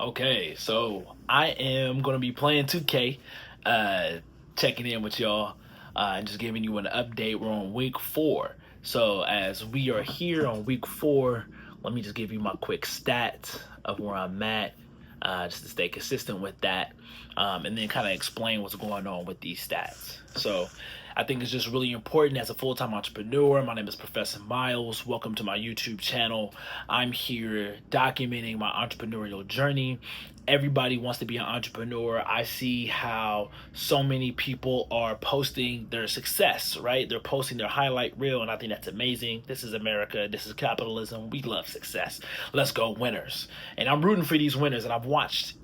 Okay, so I am going to be playing 2K, checking in with y'all, and just giving you an update. We're on week 4. So, as we are here on week 4, let me just give you my quick stats of where I'm at, just to stay consistent with that, and then kind of explain what's going on with these stats. So, I think it's just really important as a full time entrepreneur. My name is Professor Miles. Welcome to my YouTube channel. I'm here documenting my entrepreneurial journey. Everybody wants to be an entrepreneur. I see how so many people are posting their success, right? They're posting their highlight reel, and I think that's amazing. This is America. This is capitalism. We love success. Let's go, winners. And I'm rooting for these winners, and I've watched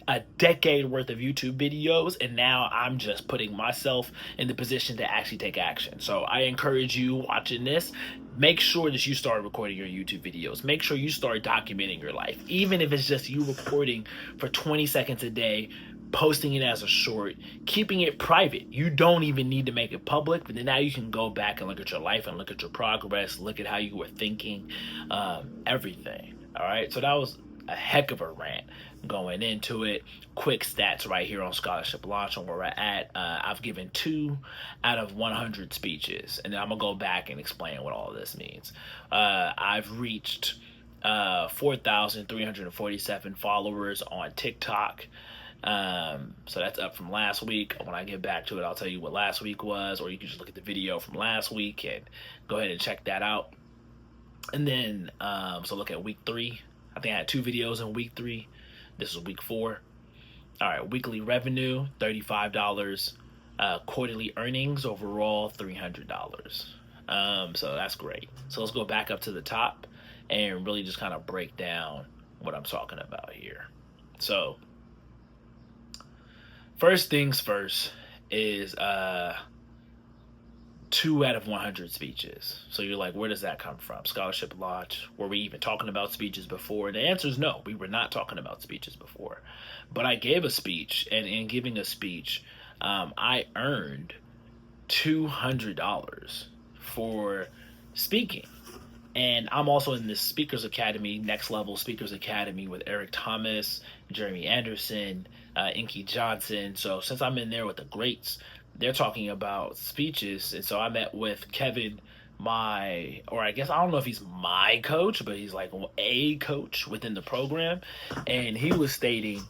a decade worth of YouTube videos, and now I'm just putting myself in the position to actually take action. So I encourage you watching this, make sure that you start recording your YouTube videos. Make sure you start documenting your life, even if it's just you recording for 20 seconds a day, posting it as a short, keeping it private. You don't even need to make it public, but then now you can go back and look at your life and look at your progress, look at how you were thinking, everything. All right, so that was a heck of a rant going into it. Quick stats right here on Scholarship Launch on where we're at. I've given 2 out of 100 speeches, and then I'm gonna go back and explain what all of this means. I've reached 4,347 followers on TikTok. So that's up from last week. When I get back to it, I'll tell you what last week was, or you can just look at the video from last week and go ahead and check that out. And then, so look at week 3. I think I had 2 videos in week 3. This is week 4. All right, weekly revenue, $35. Quarterly earnings overall, $300. So that's great. So let's go back up to the top and really just kind of break down what I'm talking about here. So first things first is 2 out of 100 speeches. So you're like, where does that come from? Scholarship Launch. Were we even talking about speeches before? And the answer is no, we were not talking about speeches before. But I gave a speech, and in giving a speech, I earned $200 for speaking. And I'm also in this Speakers Academy, Next Level Speakers Academy with Eric Thomas, Jeremy Anderson, Inky Johnson. So since I'm in there with the greats, they're talking about speeches. And so I met with Kevin, I don't know if he's my coach, but he's like a coach within the program. And he was stating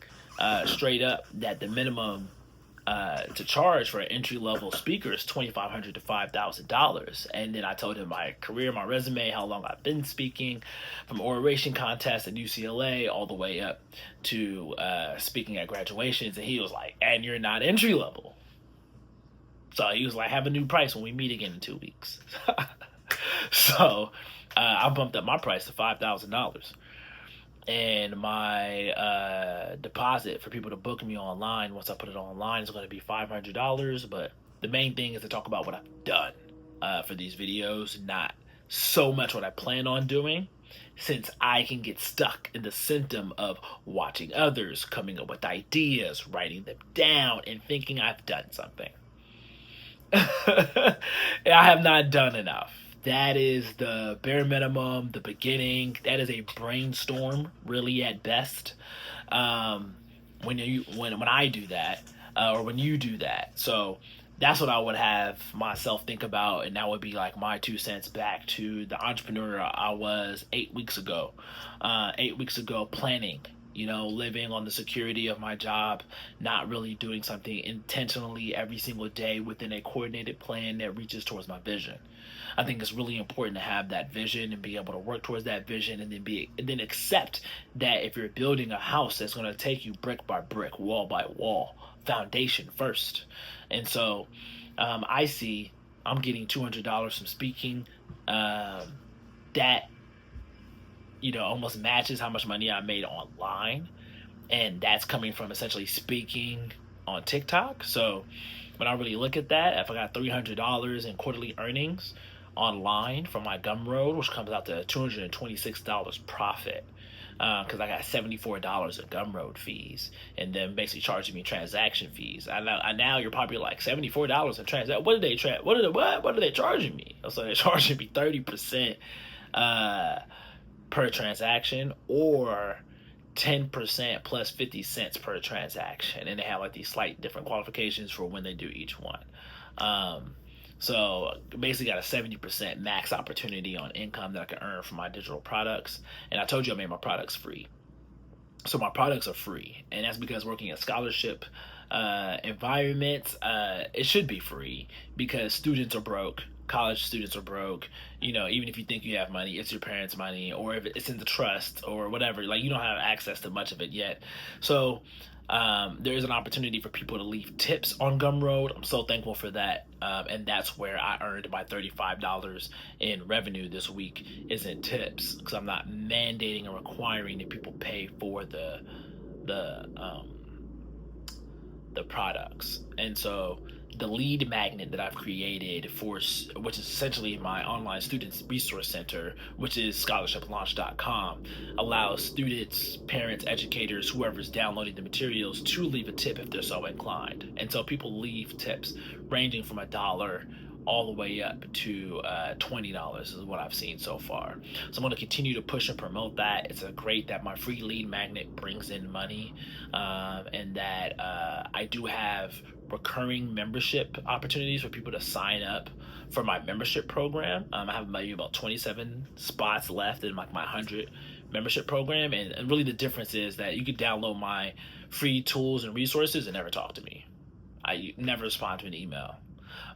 straight up that the minimum to charge for an entry-level speaker is $2,500 to $5,000. And then I told him my career, my resume, how long I've been speaking, from oration contests at UCLA all the way up to speaking at graduations. And he was like, and you're not entry-level. So he was like, have a new price when we meet again in 2 weeks. So I bumped up my price to $5,000. And my deposit for people to book me online, once I put it online, is going to be $500. But the main thing is to talk about what I've done for these videos, not so much what I plan on doing, since I can get stuck in the symptom of watching others, coming up with ideas, writing them down, and thinking I've done something. I have not done enough. That is the bare minimum, the beginning. That is a brainstorm, really, at best. When I do that, or when you do that. So that's what I would have myself think about, and that would be like my 2 cents back to the entrepreneur I was 8 weeks ago. 8 weeks ago, planning. Living on the security of my job, not really doing something intentionally every single day within a coordinated plan that reaches towards my vision. I think it's really important to have that vision and be able to work towards that vision, and then accept that if you're building a house, that's going to take you brick by brick, wall by wall, foundation first. And so I see I'm getting $200 from speaking. That almost matches how much money I made online, and that's coming from essentially speaking on TikTok. So when I really look at that, if I got $300 in quarterly earnings online from my Gumroad, which comes out to $226 profit, because I got $74 in Gumroad fees, and then basically charging me transaction fees. Now you're probably like, $74 in transaction. What are they charging me? So they're charging me 30% per transaction, or 10% plus 50 cents per transaction, and they have like these slight different qualifications for when they do each one. Um, so basically got a 70% max opportunity on income that I can earn from my digital products. And I told you I made my products free. So my products are free, and that's because working in scholarship environments, it should be free because students are broke. College students are broke. Even if you think you have money, it's your parents' money, or if it's in the trust or whatever. Like, you don't have access to much of it yet. So there is an opportunity for people to leave tips on Gumroad. I'm so thankful for that, and that's where I earned my $35 in revenue this week, is in tips, because I'm not mandating and requiring that people pay for the um, the products. And so the lead magnet that I've created for, which is essentially my online students resource center, which is scholarship.launch.com, allows students, parents, educators, whoever's downloading the materials to leave a tip if they're so inclined. And so people leave tips ranging from $1 all the way up to $20 is what I've seen so far. So I'm going to continue to push and promote that. It's a great that my free lead magnet brings in money, and that I do have recurring membership opportunities for people to sign up for my membership program. I have maybe about 27 spots left in like my 100 membership program, and really the difference is that you can download my free tools and resources and never talk to me. I never respond to an email.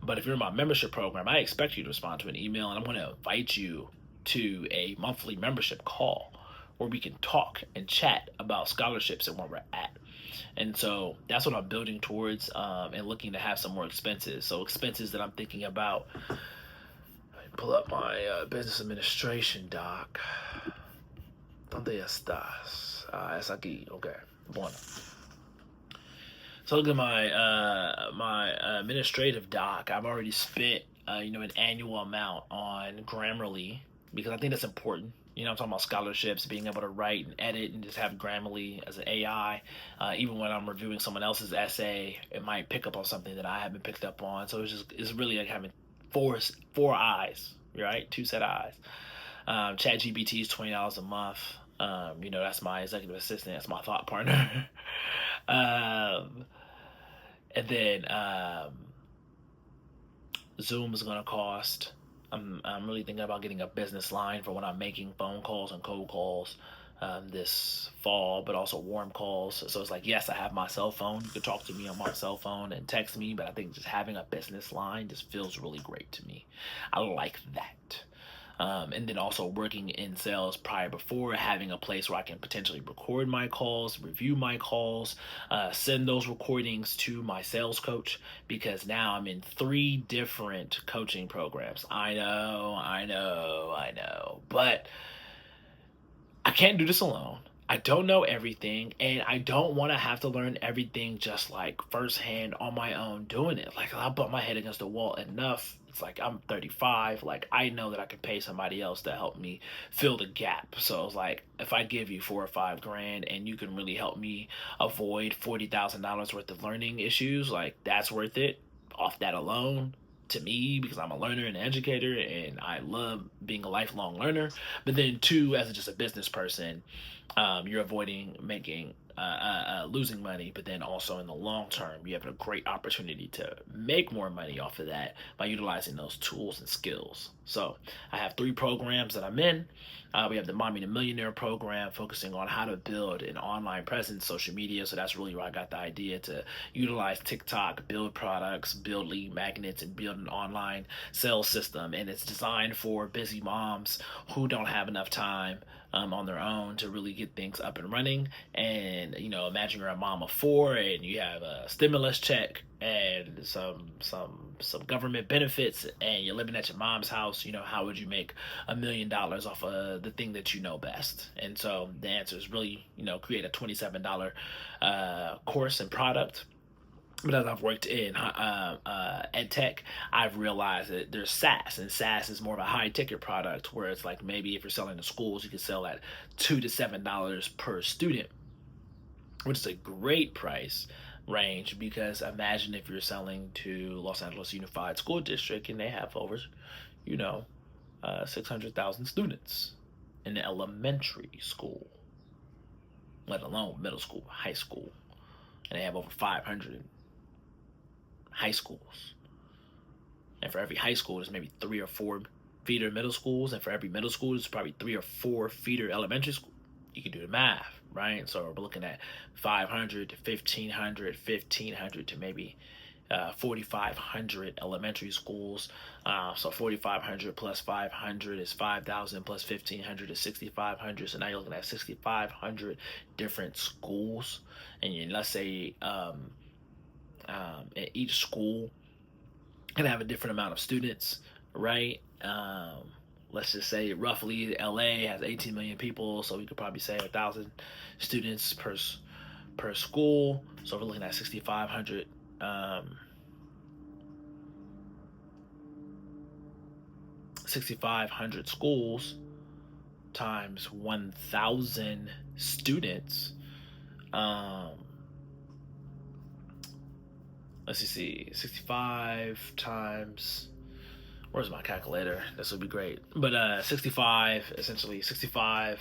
But if you're in my membership program, I expect you to respond to an email, and I'm going to invite you to a monthly membership call where we can talk and chat about scholarships and where we're at. And so that's what I'm building towards, and looking to have some more expenses. So expenses that I'm thinking about. Pull up my business administration doc. ¿Dónde estás? Es aquí. Okay. Bueno. So look at my administrative doc. I've already spent an annual amount on Grammarly, because I think that's important. I'm talking about scholarships, being able to write and edit and just have Grammarly as an AI. Even when I'm reviewing someone else's essay, it might pick up on something that I haven't picked up on. So it's really like having four eyes, right? Two set eyes. ChatGPT is $20 a month. That's my executive assistant. That's my thought partner. And then Zoom is gonna cost. I'm really thinking about getting a business line for when I'm making phone calls and cold calls this fall, but also warm calls. So it's like, yes, I have my cell phone. You can talk to me on my cell phone and text me, but I think just having a business line just feels really great to me. I like that. And then also working in sales before, having a place where I can potentially record my calls, review my calls, send those recordings to my sales coach, because now I'm in 3 different coaching programs. I know, but I can't do this alone. I don't know everything, and I don't want to have to learn everything just like firsthand on my own doing it. Like, I butt my head against the wall enough. It's like, I'm 35. Like, I know that I can pay somebody else to help me fill the gap. So it's like, if I give you $4 or $5 grand and you can really help me avoid $40,000 worth of learning issues, like, that's worth it off that alone to me, because I'm a learner and an educator, and I love being a lifelong learner. But then 2, as just a business person, you're avoiding losing money, but then also in the long term, you have a great opportunity to make more money off of that by utilizing those tools and skills. So I have 3 programs that I'm in. We have the Mommy to Millionaire program, focusing on how to build an online presence, social media. So that's really where I got the idea to utilize TikTok, build products, build lead magnets, and build an online sales system. And it's designed for busy moms who don't have enough time on their own to really get things up and running. And imagine you're a mom of 4 and you have a stimulus check and some government benefits, and you're living at your mom's house. How would you make $1 million off of the thing that you know best? And so the answer is really create a $27 course and product. But as I've worked in ed tech, I've realized that there's SaaS, and SaaS is more of a high ticket product, where it's like, maybe if you're selling to schools, you can sell at $2 to $7 per student, which is a great price range, because imagine if you're selling to Los Angeles Unified School District and they have over 600,000 students in the elementary school. let alone middle school, high school. And they have over 500 high schools. And for every high school, there's maybe 3 or 4 feeder middle schools. And for every middle school, there's probably 3 or 4 feeder elementary schools. You can do the math, right? So we're looking at 500 to 1,500, 1,500 to maybe 4,500 elementary schools. So 4,500 plus 500 is 5,000 plus 1,500 is 6,500. So now you're looking at 6,500 different schools. And let's say at each school can have a different amount of students, right? Let's just say roughly LA has 18 million people, so we could probably say 1,000 students per school. So we're looking at 6,500 6,500 schools times 1,000 students. Let's see, 65 times, where's my calculator? This would be great. But 65, essentially 65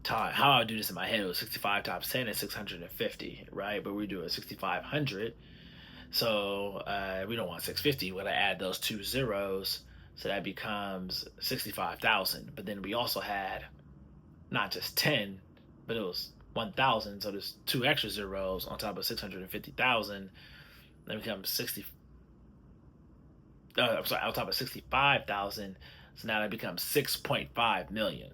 times, how I do this in my head was 65 times 10 is 650, right? But we do it 6,500. So we don't want 650. We're going to add those 2 zeros. So that becomes 65,000. But then we also had not just 10, but it was 1,000. So there's 2 extra zeros on top of 650,000. That becomes 60. I'm sorry, on top of 65,000. So now that becomes 6.5 million.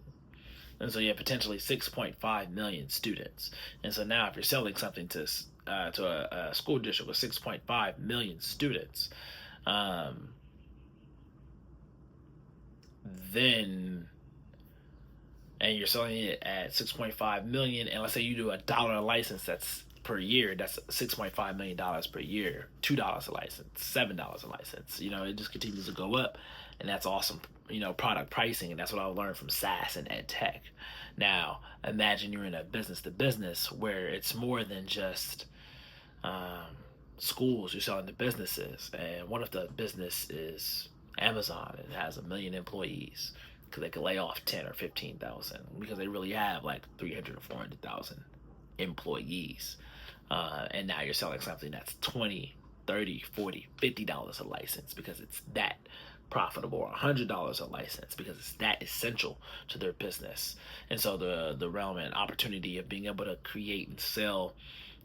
And so you have potentially 6.5 million students. And so now if you're selling something to a school district with 6.5 million students, then, and you're selling it at 6.5 million, and let's say you do $1 a license, that's per year, that's $6.5 million per year. $2 a license, $7 a license. It just continues to go up, and that's awesome. Product pricing, and that's what I learned from SaaS and ed tech. Now, imagine you're in a business to business where it's more than just schools. You're selling to businesses, and what if the business is Amazon and has 1 million employees? Because they could lay off 10 or 15,000 because they really have like 300 or 400,000 employees. And now you're selling something that's $20, $30, $40, $50 a license because it's that profitable, or $100 a license because it's that essential to their business. And so the realm and opportunity of being able to create and sell,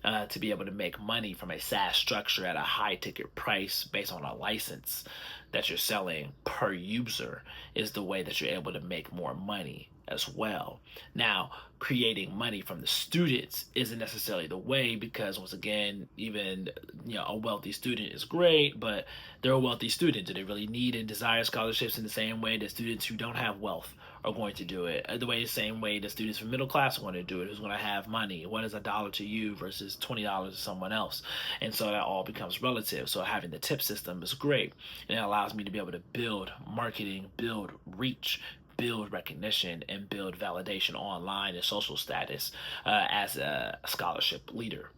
to be able to make money from a SaaS structure at a high ticket price based on a license that you're selling per user is the way that you're able to make more money as well. Now, creating money from the students isn't necessarily the way, because once again, even a wealthy student is great, but they're a wealthy student. Do they really need and desire scholarships in the same way that students who don't have wealth are going to do it? The same way that students from middle class are going to do it, who's going to have money. What is $1 to you versus $20 to someone else? And so that all becomes relative. So having the tip system is great, and it allows me to be able to build marketing, build reach, build recognition, and build validation online and social status as a scholarship leader.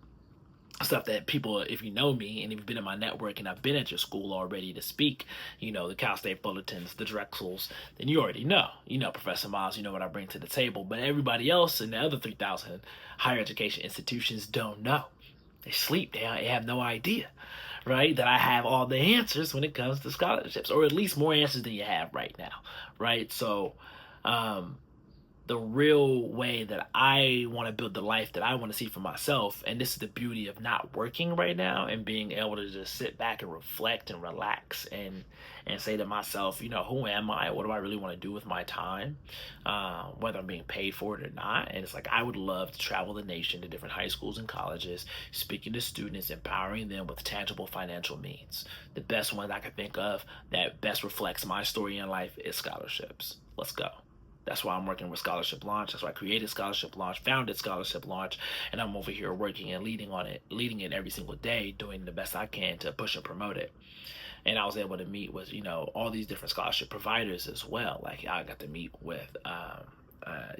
Stuff that people, if you know me and if you've been in my network and I've been at your school already to speak, the Cal State Bulletins, the Drexels, then you already know. Professor Miles, what I bring to the table. But everybody else in the other 3,000 higher education institutions don't know. They sleep. They have no idea, right, that I have all the answers when it comes to scholarships, or at least more answers than you have right now, right? So the real way that I want to build the life that I want to see for myself, and this is the beauty of not working right now and being able to just sit back and reflect and relax and say to myself, who am I? What do I really want to do with my time? Whether I'm being paid for it or not. And it's like, I would love to travel the nation to different high schools and colleges, speaking to students, empowering them with tangible financial means. The best one I can think of that best reflects my story in life is scholarships. Let's go. That's why I'm working with Scholarship Launch. That's why I created Scholarship Launch, founded Scholarship Launch, and I'm over here working and leading it every single day, doing the best I can to push and promote it. And I was able to meet with, all these different scholarship providers as well. Like I got to meet with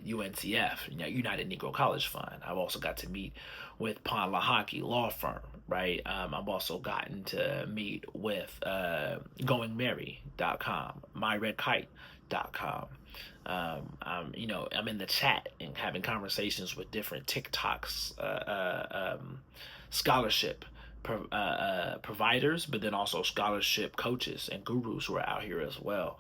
UNCF, United Negro College Fund. I've also got to meet with Pond Lahaki Law Firm, right? I've also gotten to meet with GoingMary.com, TikTok.com. I'm in the chat and having conversations with different TikToks, scholarship providers, but then also scholarship coaches and gurus who are out here as well.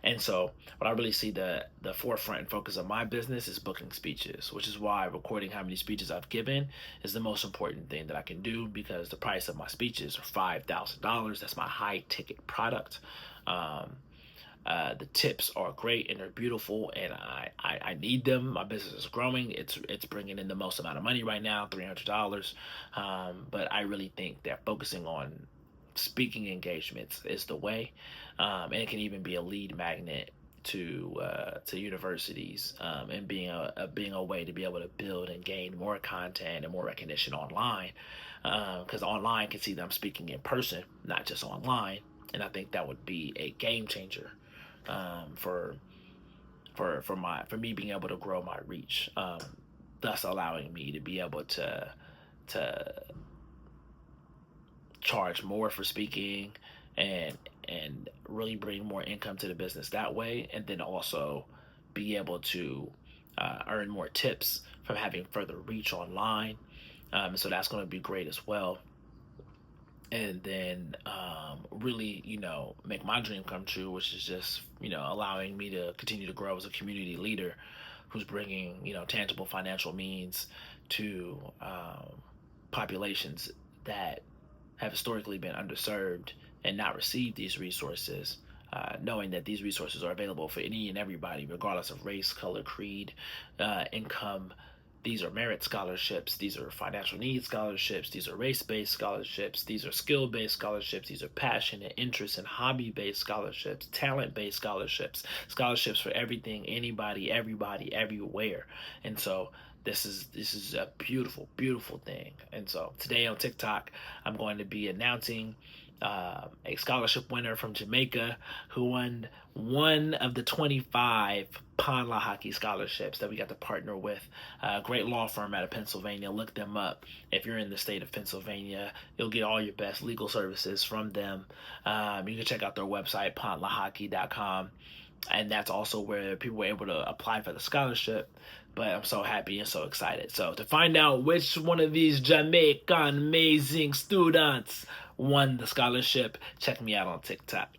And so, what I really see the forefront and focus of my business is booking speeches, which is why recording how many speeches I've given is the most important thing that I can do, because the price of my speeches are $5,000. That's my high ticket product. The tips are great and they're beautiful, and I need them. My business is growing. It's bringing in the most amount of money right now, $300. But I really think that focusing on speaking engagements is the way, and it can even be a lead magnet to universities, and being a way to be able to build and gain more content and more recognition online, because online can see them speaking in person, not just online. And I think that would be a game changer, for me being able to grow my reach, thus allowing me to be able to charge more for speaking, and really bring more income to the business that way, and then also be able to earn more tips from having further reach online. So that's going to be great as well. And then really, make my dream come true, which is just, allowing me to continue to grow as a community leader who's bringing, tangible financial means to populations that have historically been underserved and not received these resources, knowing that these resources are available for any and everybody, regardless of race, color, creed, income. These are merit scholarships. These are financial needs scholarships. These are race-based scholarships. These are skill-based scholarships. These are passion and interest and hobby-based scholarships, talent-based scholarships, scholarships for everything, anybody, everybody, everywhere. And so this is a beautiful, beautiful thing. And so today on TikTok, I'm going to be announcing a scholarship winner from Jamaica who won one of the 25 Pond Lehocky scholarships that we got to partner with. A great law firm out of Pennsylvania. Look them up. If you're in the state of Pennsylvania, you'll get all your best legal services from them. You can check out their website, pondlehocky.com. And that's also where people were able to apply for the scholarship. But I'm so happy and so excited. So to find out which one of these Jamaican amazing students won the scholarship, check me out on TikTok.